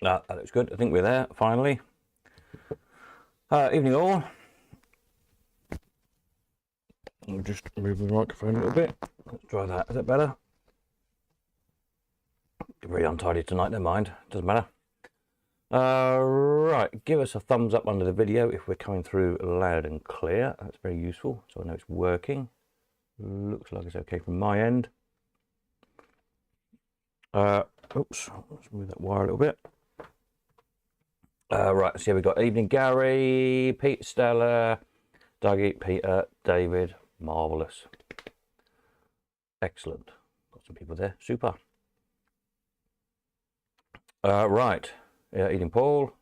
That looks good. I think we're there finally. Evening all. I'll just move the microphone a little bit. Let's try that. Is that better? Very untidy tonight, never mind. Doesn't matter. Right, give us a thumbs up under the video if we're coming through loud and clear. That's very useful, so I know it's working. Looks like it's okay from my end. Oops, let's move that wire a little bit. Right, so here we've got Evening Gary, Pete, Stella, Dougie, Peter, David. Marvellous. Excellent. Got some people there. Super. Right. Evening Paul.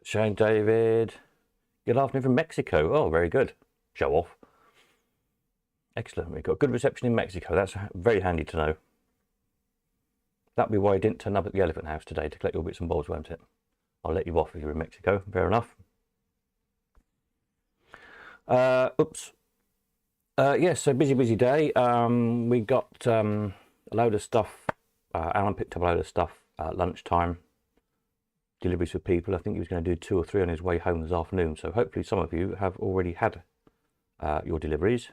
Shane, David. Good afternoon from Mexico. Oh, very good. Show off. Excellent. We've got good reception in Mexico. That's very handy to know. That'll be why I didn't turn up at the Elephant House today to collect your bits and bobs, won't it? I'll let you off if you're in Mexico. Fair enough. Oops. Yes, so busy day. We got a load of stuff. Alan picked up a load of stuff at lunchtime. Deliveries for people. I think he was going to do 2 or 3 on his way home this afternoon. So hopefully some of you have already had your deliveries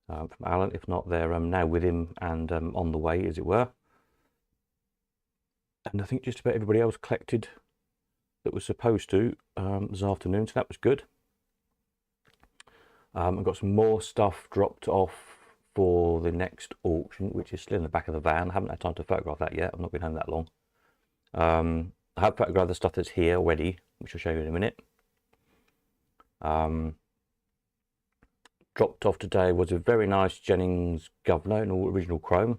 from Alan. If not, they're now with him and on the way, as it were. And I think just about everybody else collected that was supposed to this afternoon, so that was good. I've got some more stuff dropped off for the next auction, which is still in the back of the van. I haven't had time to photograph that yet. I've not been home that long. I have photographed the stuff that's here already, which I'll show you in a minute. Dropped off today was a very nice Jennings Governor in all original chrome.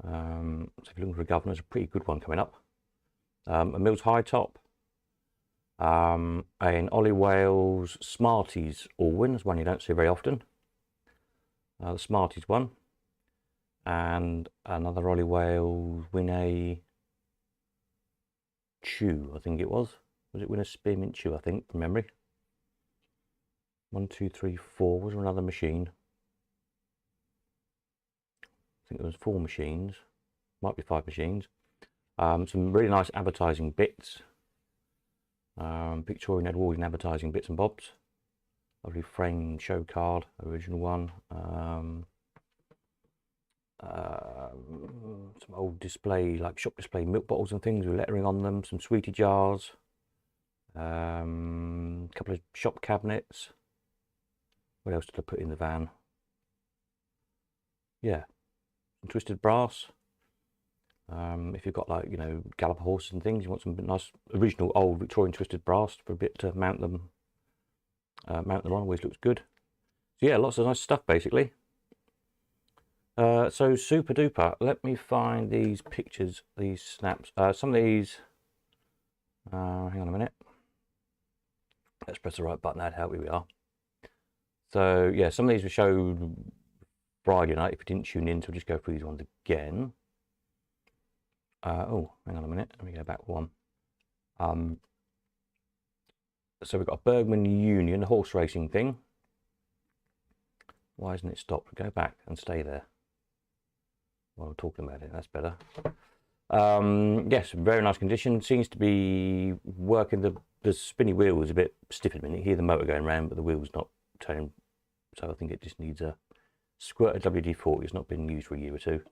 So if you're looking for a Governor, there's a pretty good one coming up. A Mills High Top. An Ollie Wales Smarties Allwyn, is one you don't see very often. The Smarties one. And another Ollie Wales Winnie Chew, I think it was. Was it Winnie Spearmint Chew, I think, from memory? 1, 2, 3, 4. Was there another machine? I think there was 4 machines. Might be 5 machines. Some really nice advertising bits. Victorian Edwardian advertising bits and bobs. Lovely framed show card, original one. Some old display, like shop display milk bottles and things with lettering on them. Some sweetie jars. A couple of shop cabinets. What else did I put in the van? Yeah, some twisted brass. If you've got, like, you know, galloper horses and things, you want some nice original old Victorian twisted brass for a bit to mount them on. Always looks good. So yeah, lots of nice stuff basically. So super duper. Let me find these pictures, these snaps. Some of these. Hang on a minute. Let's press the right button. Here we are. So yeah, some of these were showed Friday night. If you didn't tune in, so we'll just go through these ones again. Oh, hang on a minute. Let me go back one. So we've got a Bergman Union horse racing thing. Why isn't it stopped? Go back and stay there while we're talking about it. That's better. Yes, very nice condition. Seems to be working. The spinny wheel is a bit stiff at the minute. You hear the motor going around, but the wheel's not turning. So I think it just needs a squirt of WD-40. It's not been used for a year or two.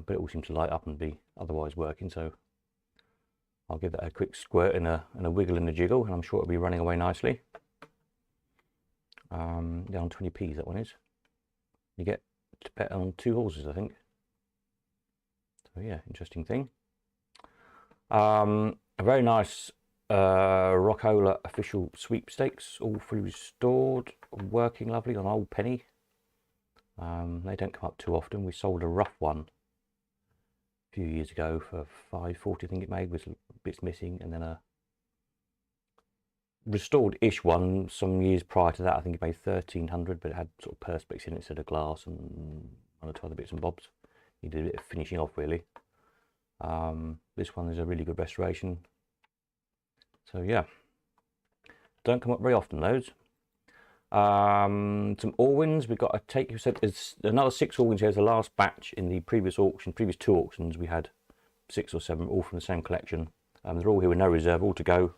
But it all seems to light up and be otherwise working, so I'll give that a quick squirt and a wiggle and a jiggle, and I'm sure it'll be running away nicely. Down 20p, that one is. You get to bet on 2 horses, I think. So yeah, interesting thing. A very nice Rockola official sweepstakes, all fully restored, working lovely on Old Penny. They don't come up too often. We sold a rough one a few years ago for £5.40, I think it made, with bits missing, and then a restored-ish one some years prior to that. I think it made £1,300, but it had sort of perspex in it instead of glass and one or 2 other bits and bobs. You did a bit of finishing off, really. This one is a really good restoration. So yeah, don't come up very often, those. Some Orwins. We've got a take. So there's another 6 Orwins here. The last batch in the previous auction, previous 2 auctions, we had 6 or 7, all from the same collection. They're all here with no reserve, all to go.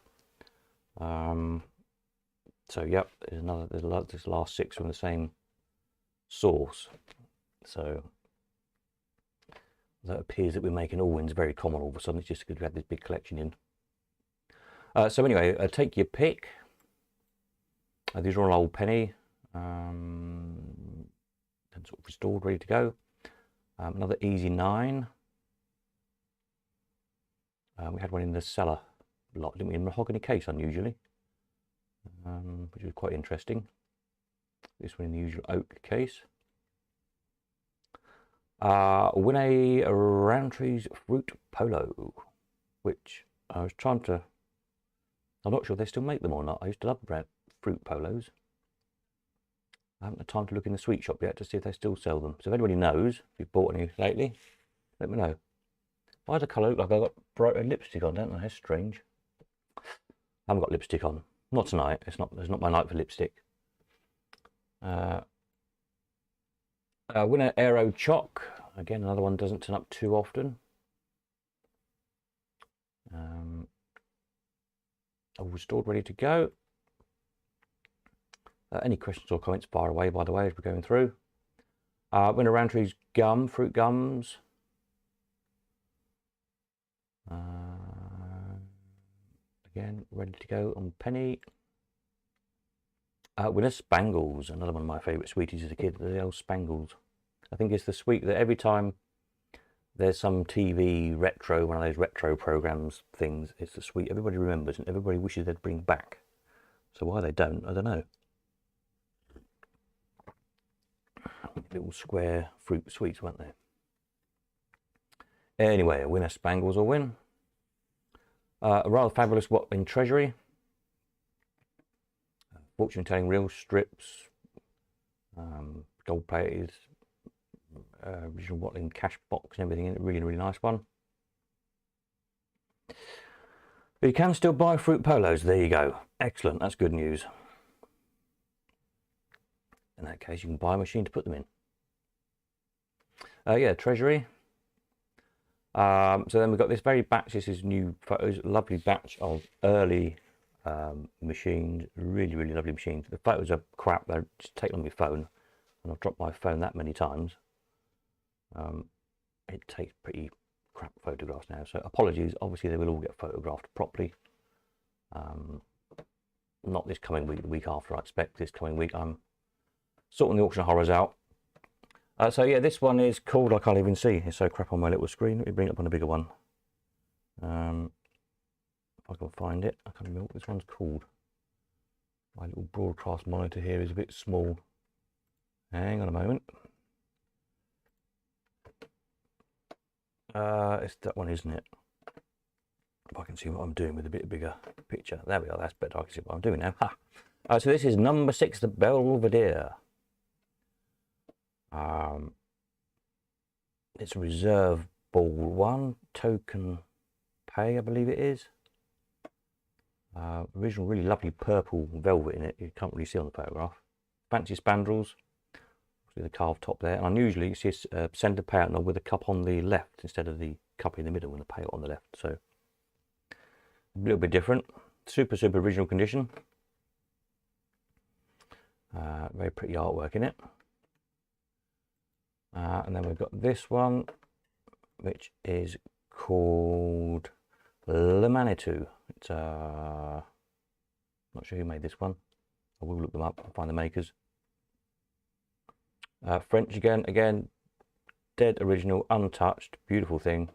So yep, there's this last 6 from the same source. So that appears that we're making Orwins very common all of a sudden. It's just because we had this big collection in. So anyway, take your pick. These are all old penny, and sort of restored, ready to go. Another Easy 9. We had one in the cellar lot, didn't we? In mahogany case, unusually, which was quite interesting. This one in the usual oak case. Winnie Roundtree's Fruit Polo, which I was trying to. I'm not sure if they still make them or not. I used to love fruit polos. I haven't had time to look in the sweet shop yet to see if they still sell them. So if anybody knows, if you've bought any lately, let me know. Why does the colour look like I've got bright red lipstick on, don't I? That's strange. I haven't got lipstick on. Not tonight. It's not my night for lipstick. Winner Aero Choc. Again, another one doesn't turn up too often. All restored, ready to go. Any questions or comments, fire away, by the way, as we're going through. Winner Roundtree's gum, fruit gums. Again, ready to go on penny. Winner Spangles, another one of my favourite sweeties as a kid, the old Spangles. I think it's the sweet that every time there's some TV retro, one of those retro programs things, it's the sweet everybody remembers and everybody wishes they'd bring back. So why they don't, I don't know. Little square fruit sweets, weren't they? Anyway, a Winner Spangles will win. A rather fabulous Watling Treasury. Fortune telling reel strips. Gold plated. Original Watling cash box and everything in it. Really, really nice one. But you can still buy fruit polos. There you go. Excellent. That's good news. In that case, you can buy a machine to put them in. Yeah, Treasury. So then we've got this very batch. This is new photos. Lovely batch of early machines. Really, really lovely machines. The photos are crap. They're just taken on my phone, and I've dropped my phone that many times. It takes pretty crap photographs now. So apologies. Obviously, they will all get photographed properly. Not this coming week. The week after, I expect. This coming week, I'm sorting the auction horrors out. So yeah, this one is called, I can't even see, it's so crap on my little screen. Let me bring it up on a bigger one. If I can find it, I can't remember what this one's called. My little broadcast monitor here is a bit small. Hang on a moment. It's that one, isn't it? If I can see what I'm doing with a bit bigger picture. There we are, that's better. I can see what I'm doing now. Ha! So this is number 6, the Belvedere. It's a reserve ball 1, token pay, I believe it is. Original really lovely purple velvet in it. You can't really see on the photograph. Fancy spandrels with a carved top there. And unusually you see a centre payout knob with a cup on the left instead of the cup in the middle and the payout on the left. So a little bit different. Super original condition. Very pretty artwork in it. And then we've got this one, which is called Le Manitou. It's not sure who made this one. I will look them up and find the makers. French again, dead original, untouched, beautiful thing.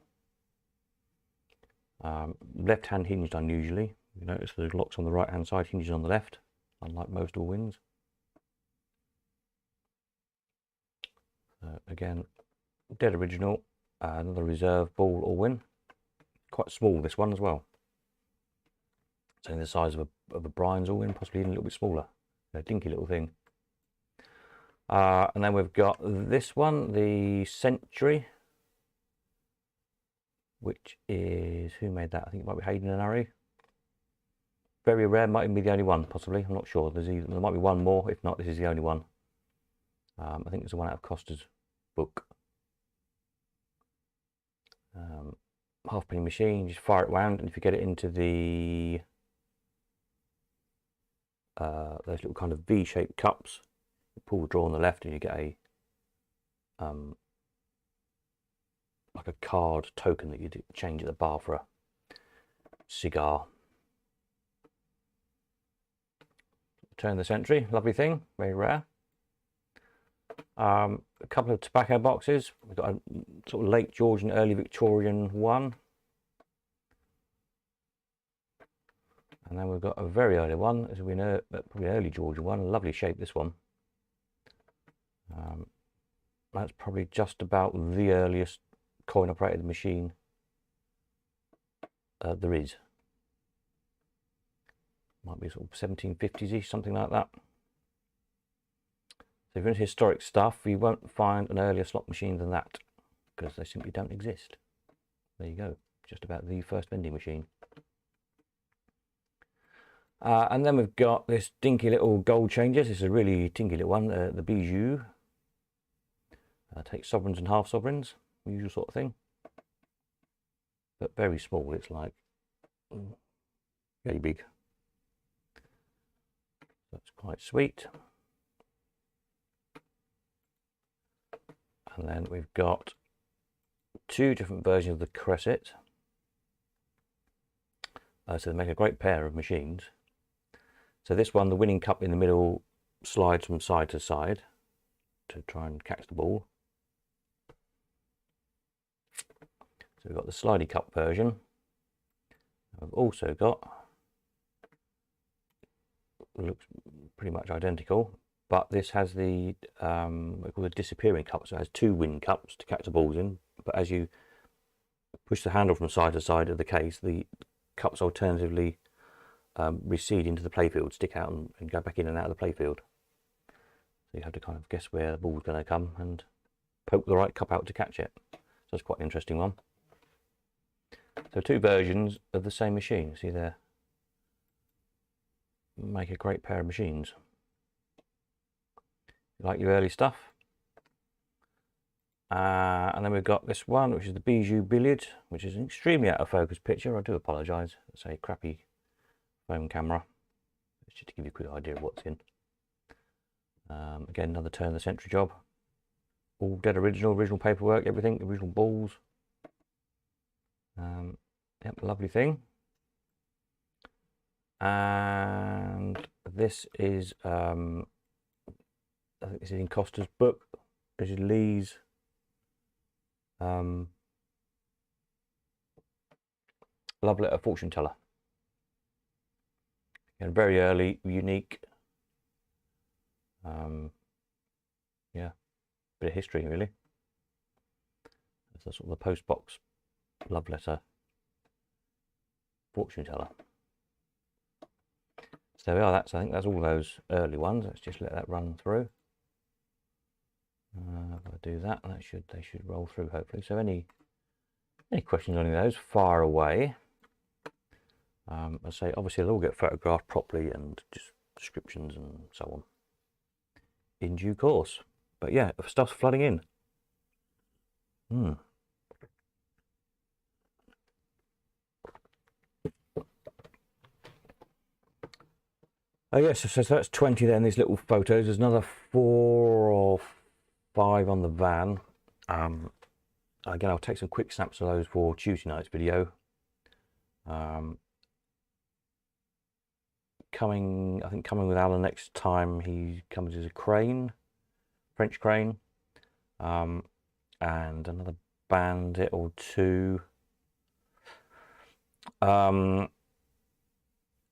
Left hand hinged unusually. You notice the locks on the right hand side, hinges on the left, unlike most Allwins. Again, dead original. Another reserve ball Allwin. Quite small, this one as well. It's only the size of a Brian's Allwin, possibly even a little bit smaller. A dinky little thing. And then we've got this one, the Century, which is, who made that? I think it might be Hayden and Harry. very rare, might even be the only one, possibly. I'm not sure. There might be one more. If not, this is the only one. I think it's the one out of Costa's book. Halfpenny machine, just fire it round, and if you get it into the those little kind of V-shaped cups, you pull the drawer on the left, and you get a like a card token that you change at the bar for a cigar. Turn of the century, lovely thing, very rare. A couple of tobacco boxes. We've got a sort of late Georgian, early Victorian one. And then we've got a very early one, as we know, probably an early Georgian one. A lovely shape, this one. That's probably just about the earliest coin-operated machine there is. Might be sort of 1750s-ish, something like that. So if you're into historic stuff, you won't find an earlier slot machine than that, because they simply don't exist. There you go, just about the first vending machine. And then we've got this dinky little gold changers. This is a really tinky little one, the Bijou. Takes sovereigns and half sovereigns, usual sort of thing. But very small, it's like very big. That's quite sweet. And then we've got two different versions of the Cresset. So they make a great pair of machines. So this one, the winning cup in the middle, slides from side to side to try and catch the ball. So we've got the slidey cup version. I've also got, looks pretty much identical, but this has the what we call the disappearing cup. So it has two win cups to catch the balls in, but as you push the handle from side to side of the case, the cups alternatively recede into the playfield, stick out and go back in and out of the playfield. So you have to kind of guess where the ball's going to come and poke the right cup out to catch it. So it's quite an interesting one. So two versions of the same machine. See there, make a great pair of machines. You like your early stuff. And then we've got this one, which is the Bijou Billiard, which is an extremely out of focus picture. I do apologise. It's a crappy phone camera. It's just to give you a quick idea of what's in. Again, another turn of the century job. All dead original paperwork, everything, original balls. Yep, lovely thing. And this is, I think this is in Costa's book. This is Lee's love letter fortune teller. And very early, unique. Yeah, bit of history really. That's sort of the post box love letter fortune teller. So there we are. I think that's all those early ones. Let's just let that run through. If I do that, they should roll through hopefully. So any questions on any of those, fire away. I say obviously they'll all get photographed properly and just descriptions and so on in due course. But yeah, stuff's flooding in. Oh yes, so that's 20 then, these little photos. There's another 4 or 5 on the van. Again, I'll take some quick snaps of those for Tuesday night's video. I think coming with Alan next time, he comes as a crane, French crane, and another bandit or two. And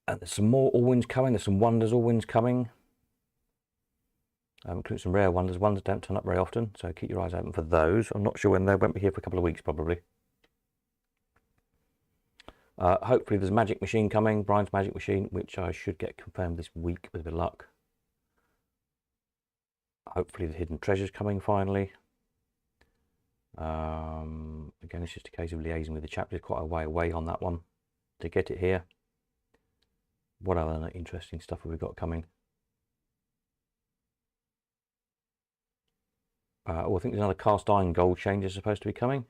there's some more Allwins coming. There's some Wonders Allwins coming. Including some rare Wonders. Wonders don't turn up very often, so keep your eyes open for those. I'm not sure when they won't be here for a couple of weeks, probably. Hopefully there's a magic machine coming, Brian's magic machine, which I should get confirmed this week with a bit of luck. Hopefully the hidden treasure's coming finally. Again, it's just a case of liaising with the chap. There's quite a way away on that one to get it here. What other interesting stuff have we got coming? Oh, I think there's another cast iron gold change is supposed to be coming.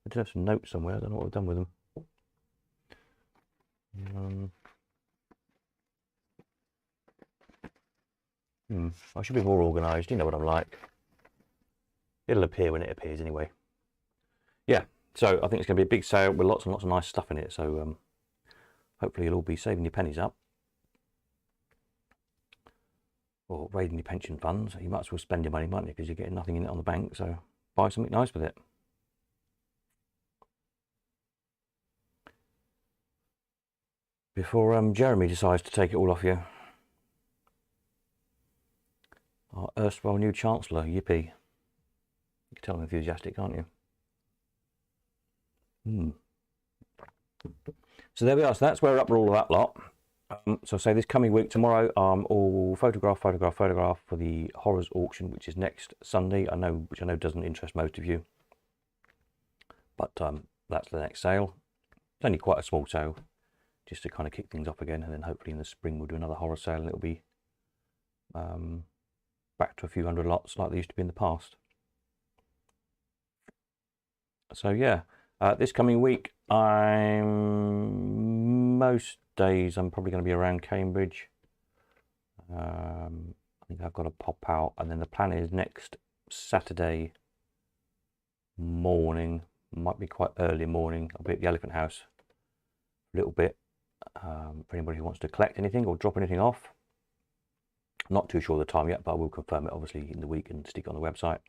I did have some notes somewhere. I don't know what I've done with them. I should be more organised. You know what I'm like. It'll appear when it appears anyway. Yeah, so I think it's going to be a big sale with lots and lots of nice stuff in it. So hopefully you'll all be saving your pennies up. Or raiding your pension funds. You might as well spend your money, mightn't you? Because you're getting nothing in it on the bank. So buy something nice with it. Before Jeremy decides to take it all off you. Our erstwhile new Chancellor, yippee. You can tell I'm enthusiastic, can't you? So there we are. So that's where we're up with all of that lot. So say this coming week, tomorrow, all photograph for the horrors auction, which is next Sunday. Which I know doesn't interest most of you. But that's the next sale. It's only quite a small sale, just to kind of kick things off again, and then hopefully in the spring we'll do another horror sale, and it'll be back to a few hundred lots like they used to be in the past. So yeah, this coming week, most days I'm probably going to be around Cambridge. I think I've got to pop out, and then the plan is next Saturday morning, might be quite early morning, I'll be at the Elephant House a little bit, for anybody who wants to collect anything or drop anything off. I'm not too sure of the time yet, but I will confirm it obviously in the week and stick it on the website.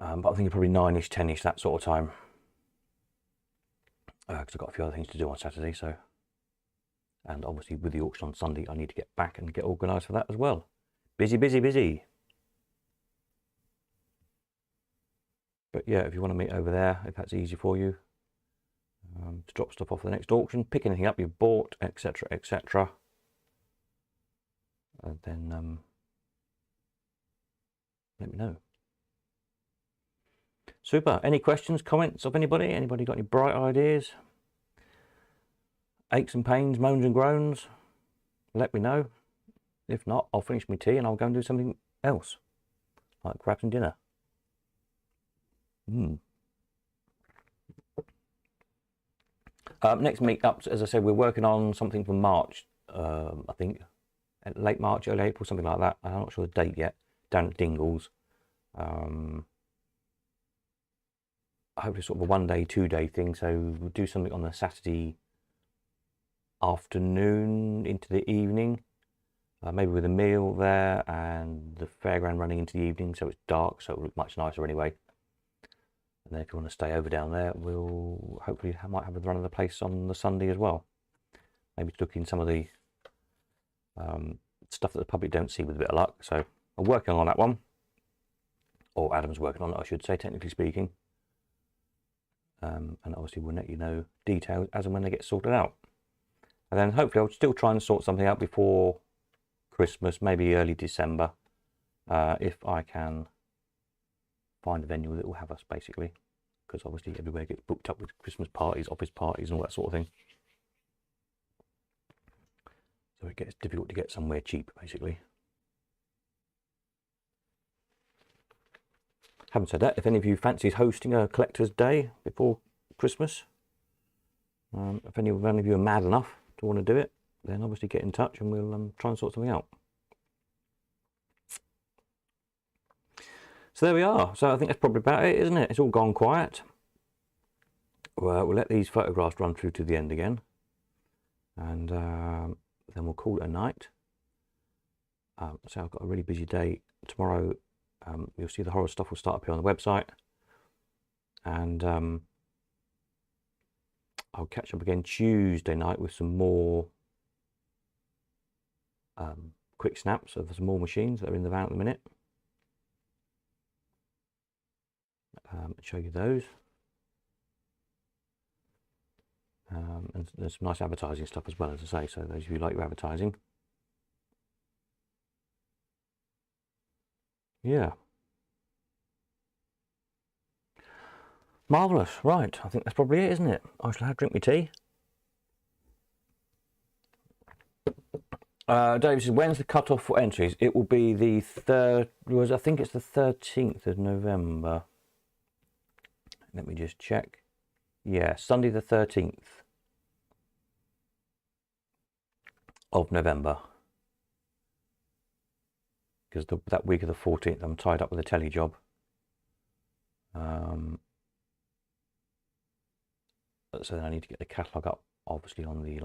But I think probably 9ish, 10ish, that sort of time. Because I've got a few other things to do on Saturday, so. And obviously with the auction on Sunday, I need to get back and get organised for that as well. Busy, busy, busy. But yeah, if you want to meet over there, if that's easy for you, to drop stuff off for the next auction, pick anything up you've bought, etc., etc. And then let me know. Super. Any questions, comments of anybody? Anybody got any bright ideas? Aches and pains, moans and groans? Let me know. If not, I'll finish my tea and I'll go and do something else, like grab some dinner. Next meetups, as I said, we're working on something for March. I think late March, early April, something like that. I'm not sure the date yet. Down at Dingles. Hopefully sort of a 1 day, 2 day thing. So we'll do something on the Saturday afternoon into the evening, maybe with a meal there and the fairground running into the evening, so it's dark, so it'll look much nicer anyway. And then if you want to stay over down there, we'll hopefully might have a run of the place on the Sunday as well. Maybe to look in some of the stuff that the public don't see with a bit of luck. So I'm working on that one, or Adam's working on it, I should say, technically speaking. And obviously we'll let you know details as and when they get sorted out. And then hopefully I'll still try and sort something out before Christmas, maybe early December, if I can find a venue that will have us, basically, because obviously everywhere gets booked up with Christmas parties, office parties and all that sort of thing. So it gets difficult to get somewhere cheap, basically. Having said that, if any of you fancies hosting a collector's day before Christmas, if any of you are mad enough to want to do it, then obviously get in touch and we'll try and sort something out. So there we are. So I think that's probably about it, isn't it? It's all gone quiet. Well, we'll let these photographs run through to the end again, and then we'll call it a night. So I've got a really busy day tomorrow. You'll see the horror stuff will start up here on the website, and I'll catch up again Tuesday night with some more quick snaps of some more machines that are in the van at the minute. Show you those. And there's some nice advertising stuff as well, as I say, so those of you who like your advertising. Yeah. Marvellous. Right, I think that's probably it, isn't it? I shall have drink my tea. Dave says, when's the cut-off for entries? It will be the I think it's the 13th of November. Let me just check. Yeah, Sunday the 13th of November. Because that week of the 14th, I'm tied up with a telly job. So then I need to get the catalogue up, obviously, on the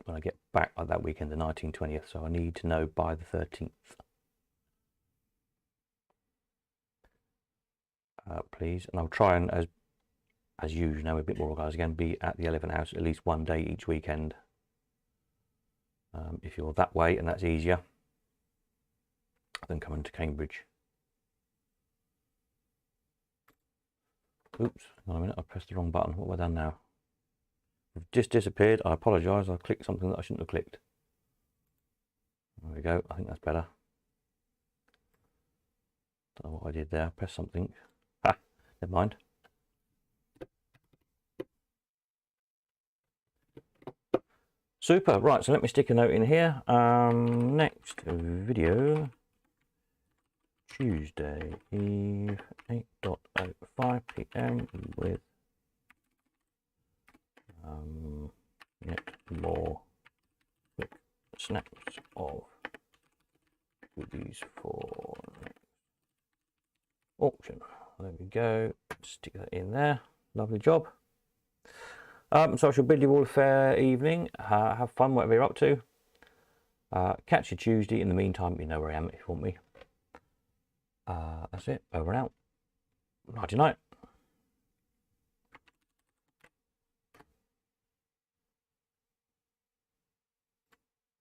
when I get back that weekend, the 19th, 20th. So I need to know by the 13th. Please, and I'll try and, as usual, now a bit more organised again, be at the Elephant House at least one day each weekend. If you're that way and that's easier than coming to Cambridge. Oops, hang on a minute, I pressed the wrong button. What have I done now? I've just disappeared. I apologise, I clicked something that I shouldn't have clicked. There we go, I think that's better. Don't know what I did there, press something. Ha, never mind. Super, right, so let me stick a note in here. Next video, Tuesday Eve, 8:05 PM with yet more quick snaps of goodies for auction. There we go, stick that in there, lovely job. So I shall bid you all a fair evening, have fun whatever you're up to. Catch you Tuesday. In the meantime, you know where I am if you want me. That's it, over and out. Nighty night.